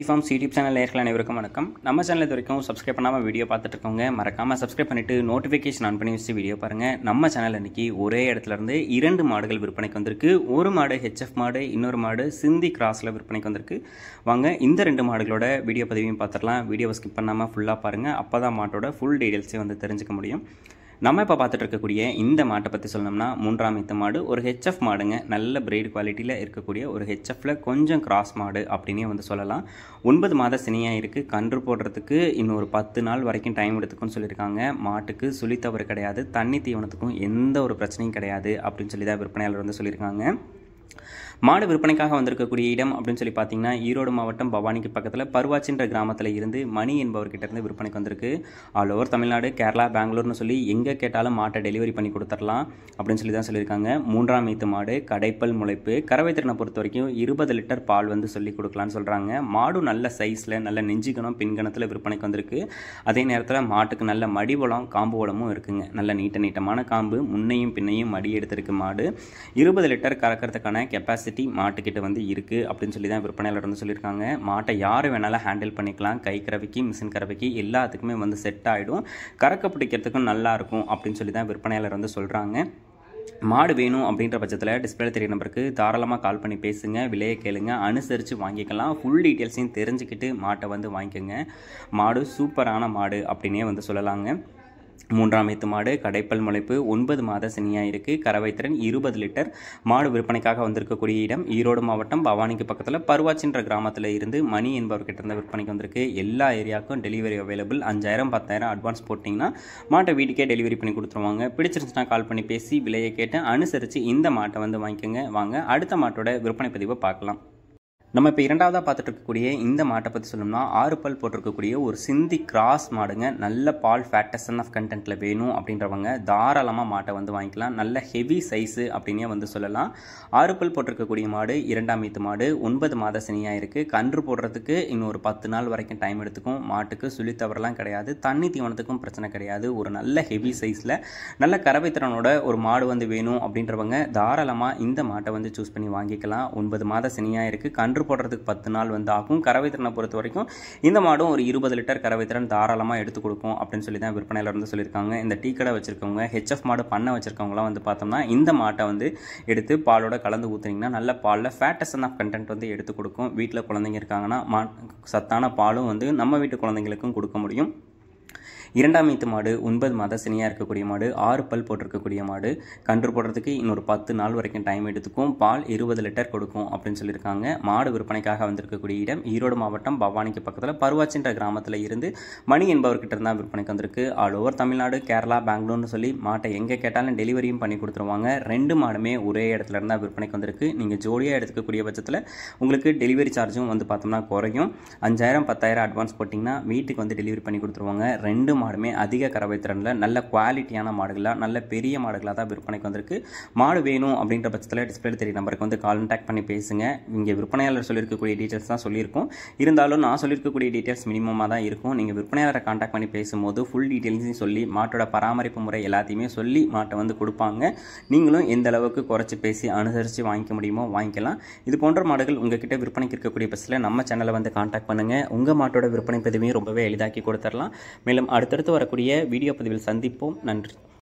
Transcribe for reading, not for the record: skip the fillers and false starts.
Forms YouTube channel நேயர்கள் அனைவருக்கும் வணக்கம். நம்ம சேனல் இது வரைக்கும் சப்ஸ்கிரைப் பண்ணாமல் வீடியோ பார்த்துட்டு இருக்கவங்க மறக்காமல் சப்ஸ்கிரைப் பண்ணிவிட்டு நோட்டிஃபிகேஷன் ஆன் பண்ணி வச்சு வீடியோ பாருங்கள். நம்ம சேனல் அன்றைக்கி ஒரே இடத்துலேருந்து 2 மாடுகள் விற்பனைக்கு வந்திருக்கு. ஒரு மாடு ஹெச்எஃப் மாடு, இன்னொரு மாடு சிந்தி கிராஸில் விற்பனைக்கு வந்திருக்கு. வாங்க இந்த 2 மாடுகளோட வீடியோ பதிவையும் பார்த்துடலாம். வீடியோவை ஸ்கிப் பண்ணாமல் ஃபுல்லாக பாருங்கள். அப்போ தான் மாட்டோட ஃபுல் டீட்டெயில்ஸே வந்து தெரிஞ்சுக்க முடியும். நம்ம இப்போ பார்த்துட்டு இருக்கக்கூடிய இந்த மாட்டை பற்றி சொல்லணும்னா 3ஆம் ஈத்து மாடு, ஒரு ஹெச்எஃப் மாடுங்க. நல்ல பிரீட் குவாலிட்டியில் இருக்கக்கூடிய ஒரு ஹெச்எஃப்ல கொஞ்சம் கிராஸ் மாடு அப்படின்னே வந்து சொல்லலாம். 9 மாத சினியாக இருக்குது. கன்று போடுறதுக்கு இன்னும் ஒரு 10 நாள் வரைக்கும் டைம் எடுத்துக்குன்னு சொல்லியிருக்காங்க. மாட்டுக்கு சுழி தவறு கிடையாது, தண்ணி தீவனத்துக்கும் எந்த ஒரு பிரச்சனையும் கிடையாது அப்படின்னு சொல்லி தான் விற்பனையாளர் வந்து சொல்லியிருக்காங்க. மாடு விற்பனைக்காக வந்திருக்கக்கூடிய இடம் அப்படின்னு சொல்லி பார்த்தீங்கன்னா ஈரோடு மாவட்டம் பவானிக்கு பக்கத்தில் பருவாச்சின்ற கிராமத்தில் இருந்து மணி என்பவர்கிட்ட இருந்து விற்பனைக்கு வந்திருக்கு. ஆல் ஓவர் தமிழ்நாடு, கேரளா, பெங்களூர்னு சொல்லி எங்கே கேட்டாலும் மாட்டை டெலிவரி பண்ணி கொடுத்துடலாம் அப்படின்னு சொல்லி தான் சொல்லியிருக்காங்க. 3ஆம் ஈத்து மாடு, கடைப்பல் முளைப்பு, கறவை திறனை பொறுத்த வரைக்கும் 20 லிட்டர் பால் வந்து சொல்லி கொடுக்கலான்னு சொல்கிறாங்க. மாடு நல்ல சைஸில், நல்ல நெஞ்சிக்கணும் பின்கணத்தில் விற்பனைக்கு வந்திருக்கு. அதே நேரத்தில் மாட்டுக்கு நல்ல மடிவளம், காம்பு வளமும் இருக்குங்க. நல்ல நீட்டமான காம்பு, முன்னையும் பின்னையும் மடி எடுத்திருக்கு. மாடு 20 லிட்டர் கறக்கிறதுக்கான கெப்பாசிட்டி மாட்டுக்கிட்ட வந்து இருக்குது அப்படின்னு சொல்லி தான் விற்பனையாளர் வந்து சொல்லியிருக்காங்க. மாட்டை யார் வேணாலும் ஹேண்டில் பண்ணிக்கலாம். கை கறவைக்கு, மிஷின் கறவைக்கு எல்லாத்துக்குமே வந்து செட் ஆகிடும். கறக்க பிடிக்கிறதுக்கும் நல்லா இருக்கும் அப்படின்னு சொல்லி தான் விற்பனையாளர் வந்து சொல்கிறாங்க. மாடு வேணும் அப்படின்ற பட்சத்தில் டிஸ்பிளே தெரிய நம்பருக்கு தாராளமாக கால் பண்ணி பேசுங்க, விலையை கேளுங்க, அனுசரித்து வாங்கிக்கலாம். ஃபுல் டீட்டெயில்ஸையும் தெரிஞ்சுக்கிட்டு மாட்டை வந்து வாங்கிக்கோங்க. மாடு சூப்பரான மாடு அப்படின்னே வந்து சொல்லலாங்க. 3ஆம் ஈத்து மாடு, கடைப்பல் முளைப்பு, 9 மாத சினியாக இருக்குது. கறவை திறன் 20 லிட்டர். மாடு விற்பனைக்காக வந்திருக்கக்கூடிய இடம் ஈரோடு மாவட்டம் பவானிக்கு பக்கத்தில் பருவாச்சின்ற கிராமத்தில் இருந்து மணி என்பவர்கிட்ட இருந்து விற்பனைக்கு வந்திருக்கு. எல்லா ஏரியாவுக்கும் டெலிவரி அவைலபிள். 5000 10,000 அட்வான்ஸ் போட்டிங்கன்னா மாட்டை வீட்டுக்கே டெலிவரி பண்ணி கொடுத்துருவாங்க. பிடிச்சிருந்துச்சுன்னா கால் பண்ணி பேசி விலையை கேட்டு அனுசரித்து இந்த மாட்டை வந்து வாங்கிக்கோங்க. வாங்க அடுத்த மாட்டோட விற்பனை பதிவை பார்க்கலாம். நம்ம இப்போ 2ஆவதாக பார்த்துட்டு இருக்கக்கூடிய இந்த மாட்டை பற்றி சொல்லணும்னா 6 பல் போட்டிருக்கக்கூடிய ஒரு சிந்தி கிராஸ் மாடுங்க. நல்ல பால் ஃபேட்டசன் ஆஃப் கண்டென்ட்டில் வேணும் அப்படின்றவங்க தாராளமாக மாட்டை வந்து வாங்கிக்கலாம். நல்ல ஹெவி சைஸு அப்படின்னே வந்து சொல்லலாம். 6 பல் போட்டிருக்கக்கூடிய மாடு, 2ஆம் ஈத்து மாடு, 9 மாத சினியாக இருக்குது. கன்று போடுறதுக்கு இன்னும் ஒரு 10 நாள் வரைக்கும் டைம் எடுத்துக்கும். மாட்டுக்கு சுழி தவறெல்லாம் கிடையாது, தண்ணி தீவனத்துக்கும் பிரச்சனை கிடையாது. ஒரு நல்ல ஹெவி சைஸில் நல்ல கறவை திறனோட ஒரு மாடு வந்து வேணும் அப்படின்றவங்க தாராளமாக இந்த மாட்டை வந்து சூஸ் பண்ணி வாங்கிக்கலாம். 9 மாத சினியாக இருக்குது. கன்று போடுறதுக்கு 10 நாள் வந்து ஆகும். கறவை திறனை பொறுத்த வரைக்கும் இந்த மாடும் ஒரு 20 லிட்டர் கறவை திறன் தாராளமாக எடுத்து கொடுக்கும் அப்படின்னு சொல்லி தான் விற்பனையாளர் வந்து சொல்லியிருக்காங்க. இந்த டீ கடை வச்சிருக்கவங்க, ஹெச்எஃப் மாடு பண்ண வச்சிருக்கவங்களாம் வந்து பார்த்தோம்னா இந்த மாட்டை வந்து எடுத்து பாலோட கலந்து ஊற்றுனீங்கன்னா நல்ல பாலில் ஃபேட்டசன் ஆஃப் கண்டென்ட் வந்து எடுத்து கொடுக்கும். வீட்டில் குழந்தைங்க இருக்காங்கன்னா சத்தான பாலும் வந்து நம்ம வீட்டு குழந்தைங்களுக்கும் கொடுக்க முடியும். 2ஆம் ஈத்து மாடு, 9 மாத சினியாக இருக்கக்கூடிய மாடு, 6 பல் போட்டிருக்கக்கூடிய மாடு. கன்று போடுறதுக்கு இன்னொரு 10 நாள் வரைக்கும் டைம் எடுத்துக்கும். பால் 20 லிட்டர் கொடுக்கும் அப்படின்னு சொல்லியிருக்காங்க. மாடு விற்பனைக்காக வந்திருக்கக்கூடிய இடம் ஈரோடு மாவட்டம் பவானிக்கு பக்கத்தில் பருவாச்சின்ற கிராமத்தில் இருந்து மணி என்பவர்கிட்ட இருந்தால் விற்பனைக்கு வந்திருக்கு. ஆல் ஓவர் தமிழ்நாடு, கேரளா, பெங்களூர்னு சொல்லி மாட்டை எங்கே கேட்டாலும் டெலிவரியும் பண்ணி கொடுத்துருவாங்க. 2 மாடுமே ஒரே இடத்துல இருந்தால் விற்பனைக்கு வந்திருக்கு. நீங்கள் ஜோடியாக எடுத்துக்கக்கூடிய பட்சத்தில் உங்களுக்கு டெலிவரி சார்ஜும் வந்து பார்த்தோம்னா குறையும். 5000 10,000 அட்வான்ஸ் போட்டிங்கன்னா வீட்டுக்கு வந்து டெலிவரி பண்ணி கொடுத்துருவாங்க. 2 மாடுமே அதிக கறவை திறனில் நல்ல குவாலிட்டியான மாடுகளாக, நல்ல பெரிய மாடுகளாக தான் விற்பனைக்கு வந்திருக்கு. மாடு வேணும் அப்படின்ற பட்சத்தில் டிஸ்பிளே தெரிய நம்பருக்கு வந்து கான்டாக்ட் பண்ணி பேசுங்க. இங்கே விற்பனையாளர் சொல்லியிருக்கக்கூடிய டீட்டெயில்ஸ் தான் சொல்லியிருக்கோம். இருந்தாலும் நான் சொல்லியிருக்கக்கூடிய டீட்டெயில்ஸ் மினிமமாக தான் இருக்கும். நீங்கள் விற்பனையாளரை கான்டாக்ட் பண்ணி பேசும்போது ஃபுல் டீட்டெயில்ஸையும் சொல்லி மாட்டோட பராமரிப்பு முறை எல்லாத்தையுமே சொல்லி மாட்டை வந்து கொடுப்பாங்க. நீங்களும் எந்த அளவுக்கு குறைச்சி பேசி அனுசரித்து வாங்கிக்க முடியுமோ வாங்கிக்கலாம். இது போன்ற மாடுகள் உங்ககிட்ட விற்பனைக்கு இருக்கக்கூடிய பட்சத்தில் நம்ம சேனலை வந்து கான்டாக்ட் பண்ணுங்கள். உங்கள் மாட்டோட விற்பனை பதிவையும் ரொம்பவே எளிதாக்கி கொடுத்துடலாம். மேலும் அடுத்தடுத்து வரக்கூடிய வீடியோ பதிவில் சந்திப்போம். நன்றி.